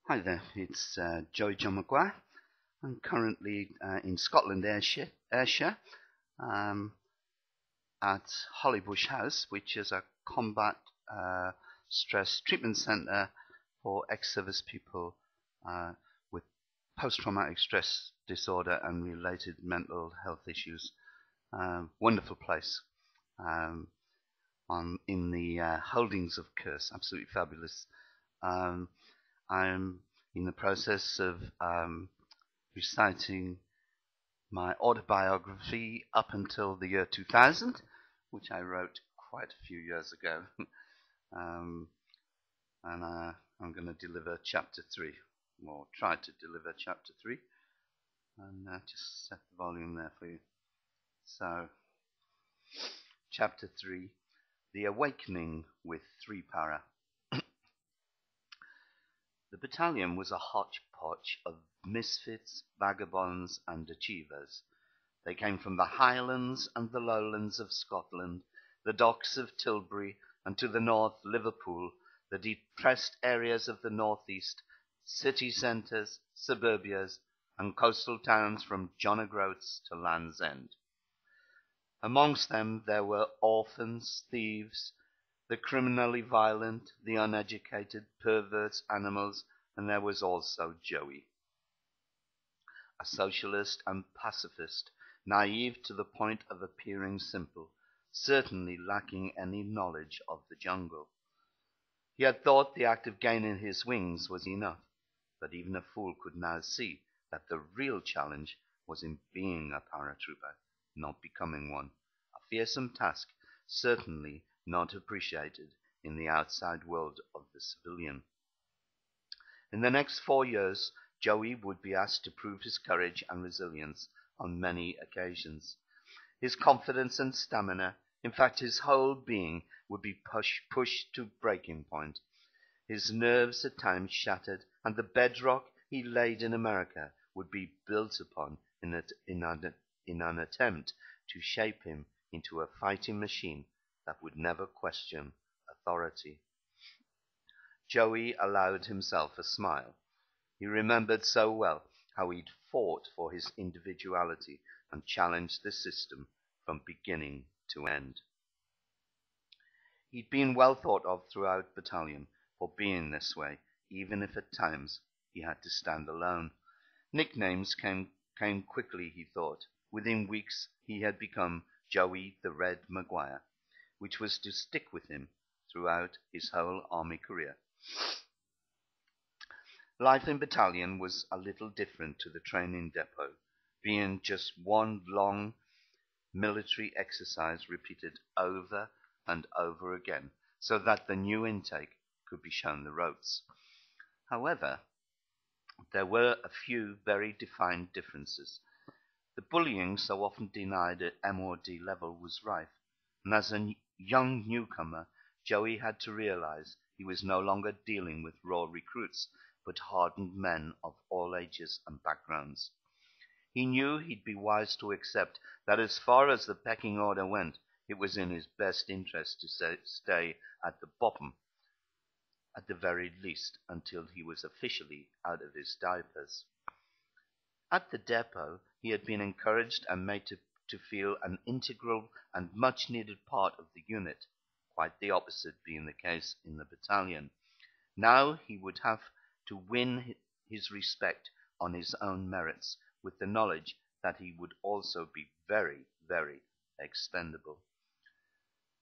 Hi there, it's Joey John McGuire. I'm currently in Scotland, Ayrshire, um, at Hollybush House, which is a combat stress treatment centre for ex-service people uh, with post-traumatic stress disorder and related mental health issues. Wonderful place in the holdings of Curse, absolutely fabulous. Um, I'm in the process of reciting my autobiography up until the year 2000, which I wrote quite a few years ago. um, and I'm going to deliver chapter 3, or try to deliver chapter 3. And just set the volume there for you. So, chapter 3, The Awakening with 3 Para. The battalion was a hodgepodge of misfits, vagabonds, and achievers. They came from the highlands and the lowlands of Scotland, the docks of Tilbury, and to the north Liverpool, the depressed areas of the northeast, city centres, suburbias, and coastal towns from John O'Groats to Land's End. Amongst them there were orphans, thieves, the criminally violent, the uneducated, perverts, animals, and there was also Joey, a socialist and pacifist, naive to the point of appearing simple, certainly lacking any knowledge of the jungle. He had thought the act of gaining his wings was enough, but even a fool could now see that the real challenge was in being a paratrooper, not becoming one, a fearsome task, certainly not appreciated in the outside world of the civilian. In the next 4 years, Joey would be asked to prove his courage and resilience on many occasions. His confidence and stamina, in fact his whole being, would be pushed to breaking point. His nerves at times shattered, and the bedrock he laid in America would be built upon in an attempt to shape him into a fighting machine that would never question authority. Joey allowed himself a smile. He remembered so well how he'd fought for his individuality and challenged the system from beginning to end. He'd been well thought of throughout battalion for being this way, even if at times he had to stand alone. Nicknames came quickly, he thought. Within weeks he had become Joey the Red McGuire, which was to stick with him throughout his whole army career. Life in battalion was a little different to the training depot, being just one long military exercise repeated over and over again, so that the new intake could be shown the ropes. However, there were a few very defined differences. The bullying so often denied at MOD level was rife, and as a young newcomer, Joey had to realize he was no longer dealing with raw recruits, but hardened men of all ages and backgrounds. He knew he'd be wise to accept that as far as the pecking order went, it was in his best interest to stay at the bottom, at the very least, until he was officially out of his diapers. At the depot, he had been encouraged and made to feel an integral and much-needed part of the unit, quite the opposite being the case in the battalion. Now he would have to win his respect on his own merits, with the knowledge that he would also be very, very expendable.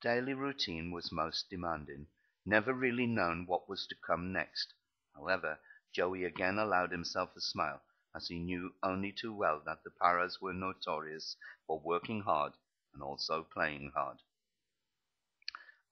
Daily routine was most demanding, never really known what was to come next. However, Joey again allowed himself a smile, as he knew only too well that the paras were notorious for working hard and also playing hard.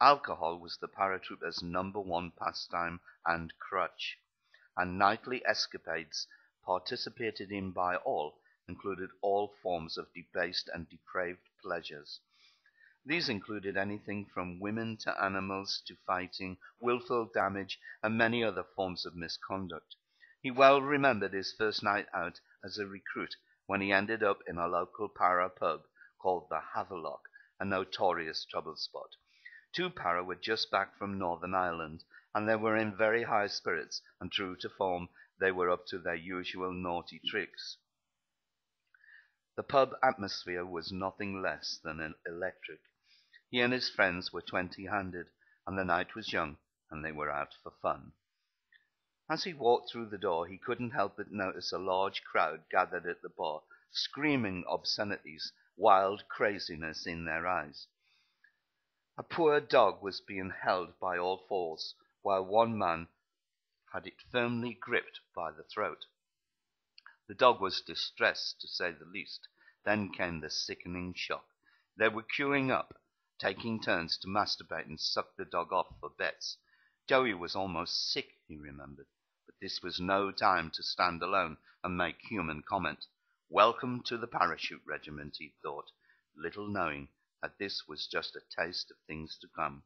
Alcohol was the paratrooper's #1 pastime and crutch, and nightly escapades participated in by all included all forms of debased and depraved pleasures. These included anything from women to animals to fighting, willful damage, and many other forms of misconduct. He well remembered his first night out as a recruit, when he ended up in a local para pub called the Havelock, a notorious trouble spot. Two para were just back from Northern Ireland, and they were in very high spirits, and true to form, they were up to their usual naughty tricks. The pub atmosphere was nothing less than electric. He and his friends were 20-handed, and the night was young, and they were out for fun. As he walked through the door, he couldn't help but notice a large crowd gathered at the bar, screaming obscenities, wild craziness in their eyes. A poor dog was being held by all fours, while one man had it firmly gripped by the throat. The dog was distressed, to say the least. Then came the sickening shock. They were queuing up, taking turns to masturbate and suck the dog off for bets. Joey was almost sick, he remembered. But this was no time to stand alone and make human comment. Welcome to the parachute regiment, he thought, little knowing that this was just a taste of things to come.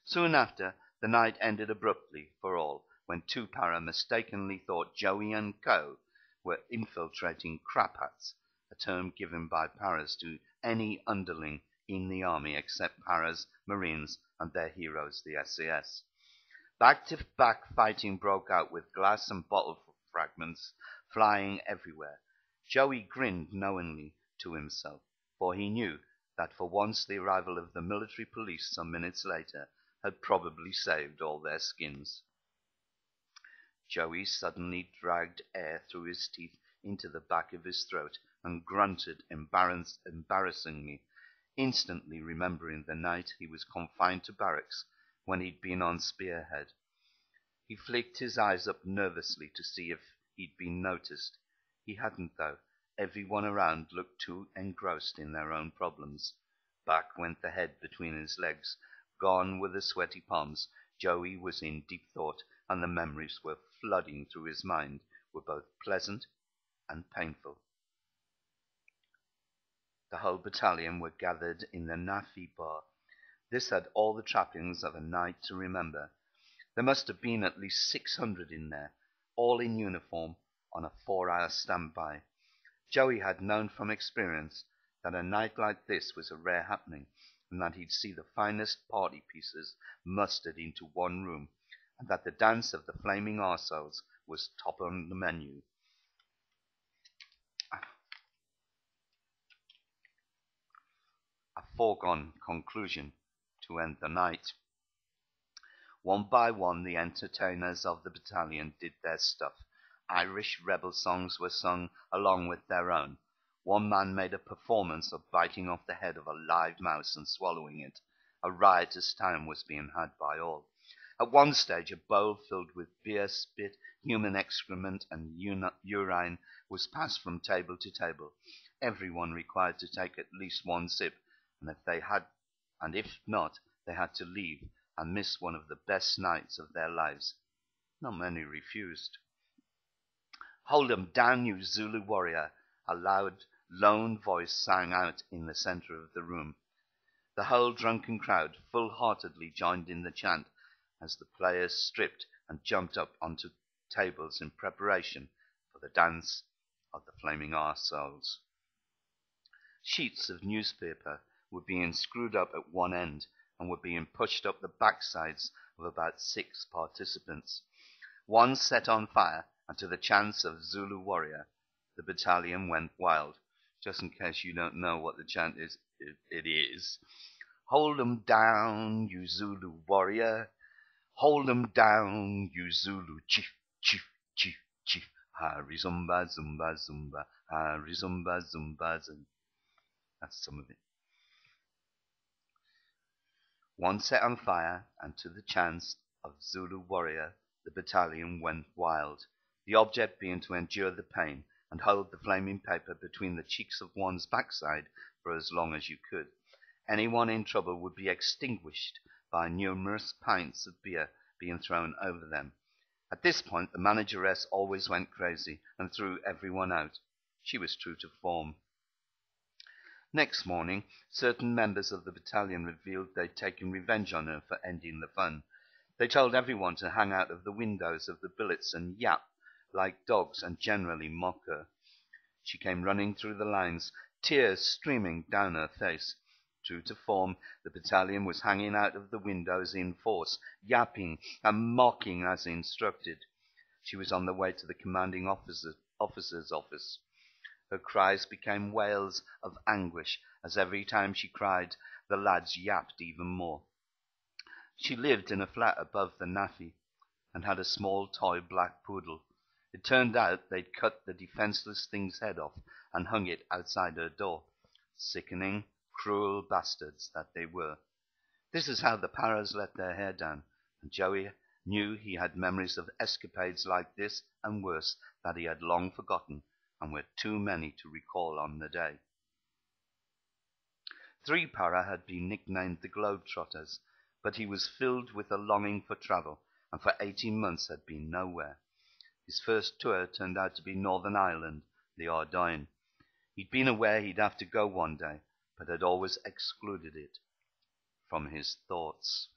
Soon after, the night ended abruptly for all, when two para mistakenly thought Joey and Co. were infiltrating crap hats, a term given by paras to any underling in the army except paras, marines, and their heroes, the SAS. Back-to-back fighting broke out with glass and bottle fragments flying everywhere. Joey grinned knowingly to himself, for he knew that for once the arrival of the military police some minutes later had probably saved all their skins. Joey suddenly dragged air through his teeth into the back of his throat and grunted embarrassingly, instantly remembering the night he was confined to barracks when he'd been on spearhead. He flicked his eyes up nervously to see if he'd been noticed. He hadn't, though. Everyone around looked too engrossed in their own problems. Back went the head between his legs. Gone were the sweaty palms. Joey was in deep thought, and the memories were flooding through his mind, were both pleasant and painful. The whole battalion were gathered in the Nafi bar. This had all the trappings of a night to remember. There must have been at least 600 in there, all in uniform, on a 4-hour standby. Joey had known from experience that a night like this was a rare happening, and that he'd see the finest party pieces mustered into one room, and that the dance of the flaming arseholes was top on the menu. A foregone conclusion to end the night. One by one the entertainers of the battalion did their stuff. Irish rebel songs were sung along with their own. One man made a performance of biting off the head of a live mouse and swallowing it. A riotous time was being had by all. At one stage, a bowl filled with beer, spit, human excrement, and urine was passed from table to table. Everyone required to take at least one sip, and if not, they had to leave and miss one of the best nights of their lives. Not many refused. "Hold 'em down, you Zulu warrior!" a loud, lone voice sang out in the center of the room. The whole drunken crowd full-heartedly joined in the chant as the players stripped and jumped up onto tables in preparation for the dance of the flaming arseholes. Sheets of newspaper were being screwed up at one end and were being pushed up the backsides of about 6 participants. One set on fire, and to the chants of Zulu warrior, the battalion went wild. Just in case you don't know what the chant is, it is, "Hold 'em down, you Zulu warrior. Hold 'em down, you Zulu chief, chief, chief, chief. Hari zumba, zumba, zumba. Hari zumba, zumba, zumba." That's some of it. One set on fire, and to the chants of Zulu warrior, the battalion went wild, the object being to endure the pain and hold the flaming paper between the cheeks of one's backside for as long as you could. Anyone in trouble would be extinguished by numerous pints of beer being thrown over them. At this point, the manageress always went crazy and threw everyone out. She was true to form. Next morning, certain members of the battalion revealed they'd taken revenge on her for ending the fun. They told everyone to hang out of the windows of the billets and yap like dogs and generally mock her. She came running through the lines, tears streaming down her face. True to form, the battalion was hanging out of the windows in force, yapping and mocking as instructed. She was on the way to the commanding officer's office. Her cries became wails of anguish, as every time she cried, the lads yapped even more. She lived in a flat above the Naffy, and had a small toy black poodle. It turned out they'd cut the defenceless thing's head off and hung it outside her door. Sickening, cruel bastards that they were. This is how the Paras let their hair down, and Joey knew he had memories of escapades like this and worse that he had long forgotten and were too many to recall on the day. 3 Para had been nicknamed the Globetrotters, but he was filled with a longing for travel, and for 18 months had been nowhere. His first tour turned out to be Northern Ireland, the Ardennes. He'd been aware he'd have to go one day, but had always excluded it from his thoughts.